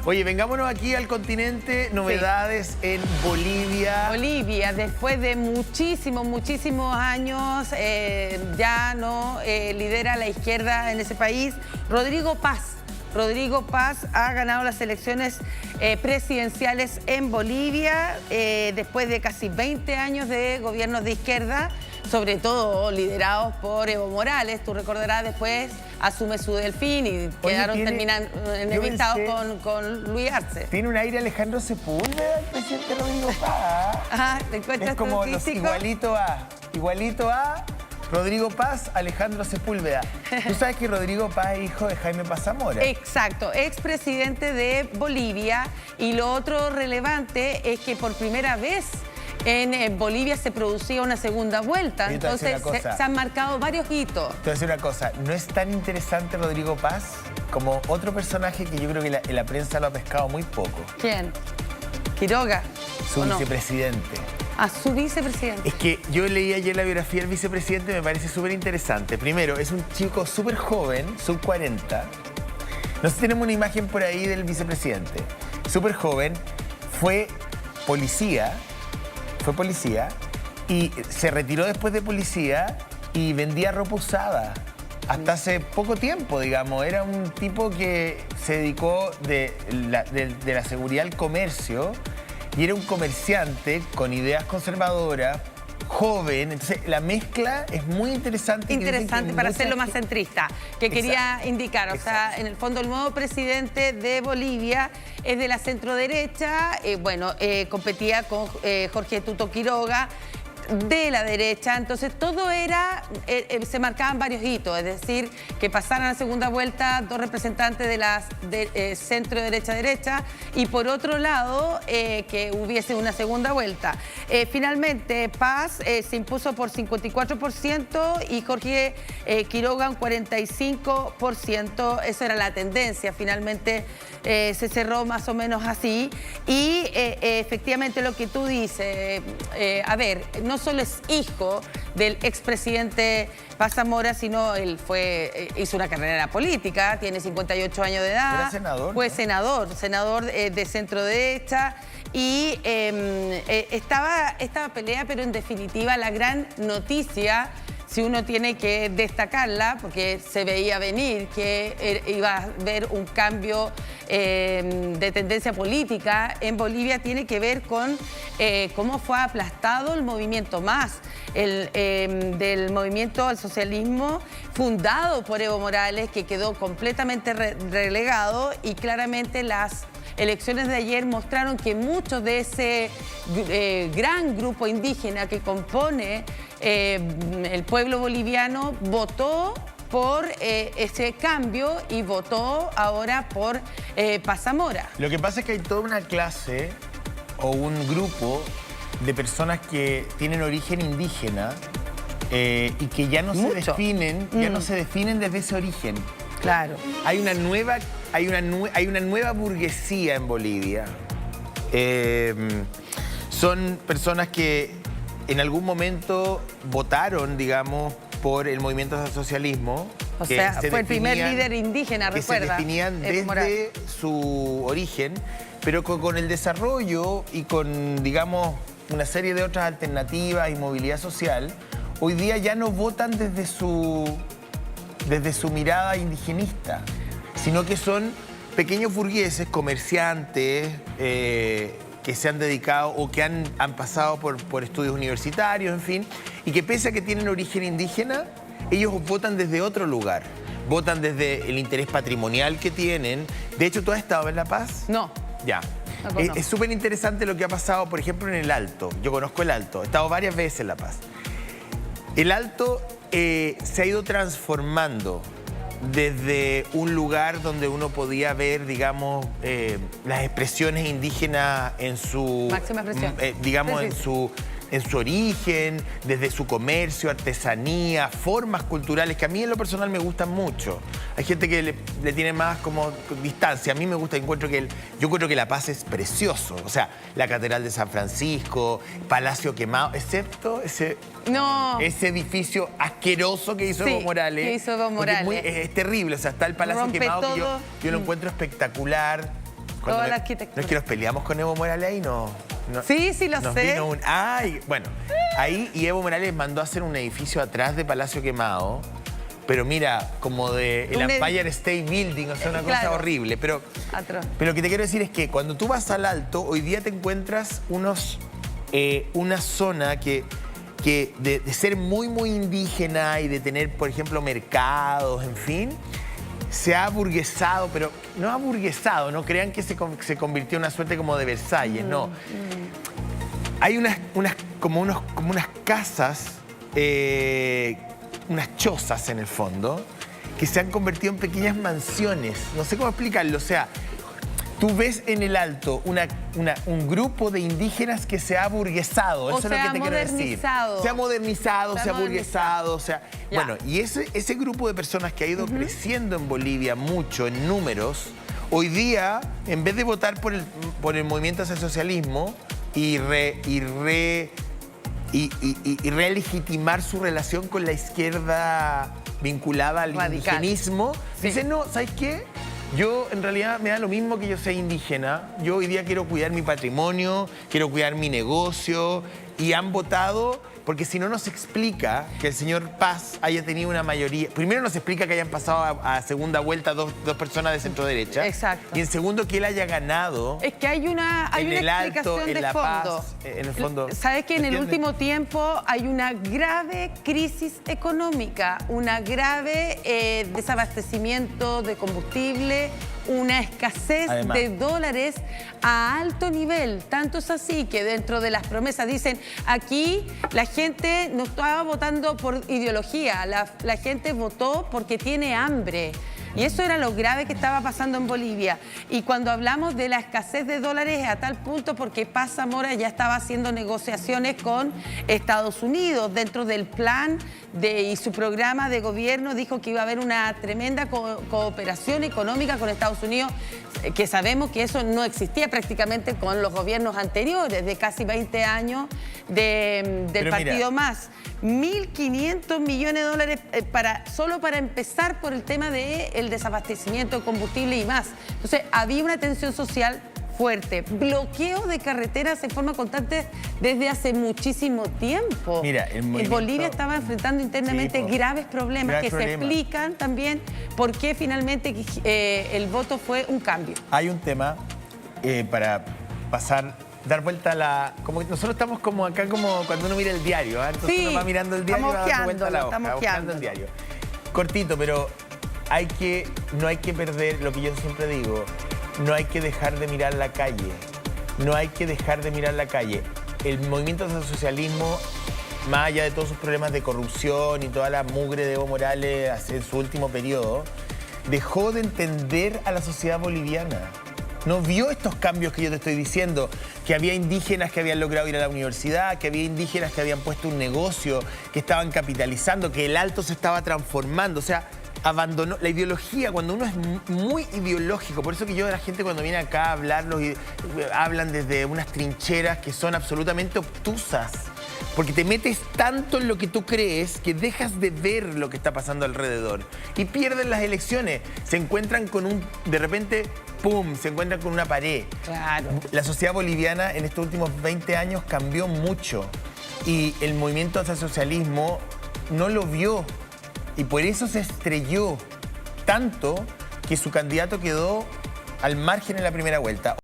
Oye, vengámonos aquí al continente, novedades en Bolivia. Bolivia, después de muchísimos años, ya no lidera la izquierda en ese país. Rodrigo Paz ha ganado las elecciones presidenciales en Bolivia después de casi 20 años de gobiernos de izquierda, sobre todo liderados por Evo Morales. Tú recordarás, después asume su Delfín y quedaron enemistados con Luis Arce. Tiene un aire Alejandro Sepúlveda, el presidente Rodrigo Paz. Ajá, ¿te encuentras es como los igualito a Rodrigo Paz, Alejandro Sepúlveda. Tú sabes que Rodrigo Paz es hijo de Jaime Paz Zamora. Exacto, expresidente de Bolivia. Y lo otro relevante es que por primera vez en Bolivia se producía una segunda vuelta. Entonces se han marcado varios hitos. Te voy a decir una cosa, ¿no es tan interesante Rodrigo Paz como otro personaje que yo creo que la prensa lo ha pescado muy poco? ¿Quién? ¿Quiroga? Su vicepresidente. A su vicepresidente. Es que yo leí ayer la biografía del vicepresidente y me parece súper interesante. Primero, es un chico súper joven, sub 40. No sé si tenemos una imagen por ahí del vicepresidente. Súper joven, fue policía y se retiró después de policía y vendía ropa usada. Hasta hace poco tiempo, digamos. Era un tipo que se dedicó de la seguridad al comercio y era un comerciante con ideas conservadoras, joven. Entonces, la mezcla es muy interesante. Interesante para hacerlo más centrista, que quería indicar. O sea, en el fondo, el nuevo presidente de Bolivia es de la centroderecha. Competía con Jorge Tuto Quiroga, de la derecha. Entonces todo se marcaban varios hitos, es decir, que pasaran a la segunda vuelta dos representantes de la centro derecha y por otro lado que hubiese una segunda vuelta. Finalmente Paz se impuso por 54% y Jorge Quiroga un 45%. Eso era la tendencia. Finalmente se cerró más o menos así y efectivamente lo que tú dices, no solo es hijo del expresidente Paz Zamora, sino él hizo una carrera política, tiene 58 años de edad. Era senador. Fue senador de centro derecha y estaba pelea, pero en definitiva la gran noticia, si uno tiene que destacarla, porque se veía venir que iba a haber un cambio de tendencia política en Bolivia, tiene que ver con cómo fue aplastado el movimiento MAS, del movimiento al socialismo fundado por Evo Morales, que quedó completamente relegado, y claramente las elecciones de ayer mostraron que muchos de ese gran grupo indígena que compone el pueblo boliviano votó por ese cambio y votó ahora por Paz Zamora. Lo que pasa es que hay toda una clase o un grupo de personas que tienen origen indígena y que ya no se definen, desde ese origen. Claro. Hay una nueva burguesía en Bolivia. Son personas que en algún momento votaron, digamos, por el movimiento al socialismo. O sea, fue el primer líder indígena, recuerda. Que se definían desde su origen, pero con el desarrollo y con, digamos, una serie de otras alternativas y movilidad social, hoy día ya no votan desde su mirada indigenista, sino que son pequeños burgueses, comerciantes, que se han dedicado o que han pasado por estudios universitarios, en fin, y que pese a que tienen origen indígena, ellos votan desde otro lugar. Votan desde el interés patrimonial que tienen. De hecho, ¿tú has estado en La Paz? No. Ya. Es súper interesante lo que ha pasado, por ejemplo, en el Alto. Yo conozco el Alto, he estado varias veces en La Paz. El Alto se ha ido transformando desde un lugar donde uno podía ver, digamos, las expresiones indígenas en su... máxima expresión. Digamos, en su origen, desde su comercio, artesanía, formas culturales que a mí en lo personal me gustan mucho. Hay gente que le tiene más como distancia. A mí me gusta, yo encuentro que La Paz es precioso. O sea, la Catedral de San Francisco, Palacio Quemado, excepto ese edificio asqueroso que hizo Evo Morales. Que hizo Evo Morales. Es terrible, o sea, está el Palacio Quemado que yo lo encuentro espectacular. toda la arquitectura. No es que nos peleamos con Evo Morales ahí, no. Sí, lo sé. Bueno, ahí y Evo Morales mandó a hacer un edificio atrás de Palacio Quemado, pero mira, como de el Empire State Building, o sea, una cosa horrible. Pero lo que te quiero decir es que cuando tú vas al Alto, hoy día te encuentras una zona que de ser muy, muy indígena y de tener, por ejemplo, mercados, en fin, se ha aburguesado, pero no aburguesado, no crean que se convirtió en una suerte como de Versalles, no. Hay como unas casas, unas chozas en el fondo, que se han convertido en pequeñas mansiones. No sé cómo explicarlo, o sea, tú ves en el Alto un grupo de indígenas que se ha aburguesado, eso es lo que te quiero decir. Se ha modernizado, se ha aburguesado, o sea... Bueno, y ese grupo de personas que ha ido creciendo en Bolivia mucho, en números, hoy día, en vez de votar por el movimiento hacia el socialismo y relegitimar su relación con la izquierda vinculada al indigenismo, dicen, no, ¿sabes qué? Yo, en realidad, me da lo mismo que yo sea indígena. Yo hoy día quiero cuidar mi patrimonio, quiero cuidar mi negocio. Y han votado porque si no nos explica que el señor Paz haya tenido una mayoría. Primero nos explica que hayan pasado a segunda vuelta dos personas de centro derecha. Exacto. Y en segundo que él haya ganado. Es que hay una explicación de fondo. En el fondo. Sabes que en el último tiempo hay una grave crisis económica, una grave desabastecimiento de combustible, una escasez de dólares a alto nivel. Tanto es así que dentro de las promesas dicen, aquí la gente no estaba votando por ideología, la gente votó porque tiene hambre. Y eso era lo grave que estaba pasando en Bolivia. Y cuando hablamos de la escasez de dólares a tal punto porque Paz Zamora ya estaba haciendo negociaciones con Estados Unidos. Dentro del plan y su programa de gobierno dijo que iba a haber una tremenda cooperación económica con Estados Unidos, que sabemos que eso no existía prácticamente con los gobiernos anteriores, de casi 20 años del Partido Más. 1.500 millones de dólares solo para empezar por el tema del desabastecimiento de combustible y más. Entonces, había una tensión social fuerte, bloqueo de carreteras en forma constante desde hace muchísimo tiempo. Mira, Bolivia estaba enfrentando internamente graves problemas se explican también por qué finalmente el voto fue un cambio. Hay un tema para dar vuelta a la... Como nosotros estamos como acá como cuando uno mira el diario, ¿eh? Entonces uno va mirando el diario y va dando vuelta a la hoja, buscando el diario. Cortito, pero no hay que perder lo que yo siempre digo. No hay que dejar de mirar la calle. No hay que dejar de mirar la calle. El movimiento del socialismo, más allá de todos sus problemas de corrupción y toda la mugre de Evo Morales en su último periodo, dejó de entender a la sociedad boliviana. No vio estos cambios que yo te estoy diciendo, que había indígenas que habían logrado ir a la universidad, que había indígenas que habían puesto un negocio, que estaban capitalizando, que el Alto se estaba transformando. O sea, abandonó la ideología. Cuando uno es muy ideológico, por eso que yo de la gente cuando viene acá a hablarlos hablan desde unas trincheras que son absolutamente obtusas, porque te metes tanto en lo que tú crees que dejas de ver lo que está pasando alrededor y pierden las elecciones. Se encuentran con de repente, ¡pum!, se encuentran con una pared. Claro. La sociedad boliviana en estos últimos 20 años cambió mucho y el movimiento hacia el socialismo no lo vio. Y por eso se estrelló tanto que su candidato quedó al margen en la primera vuelta.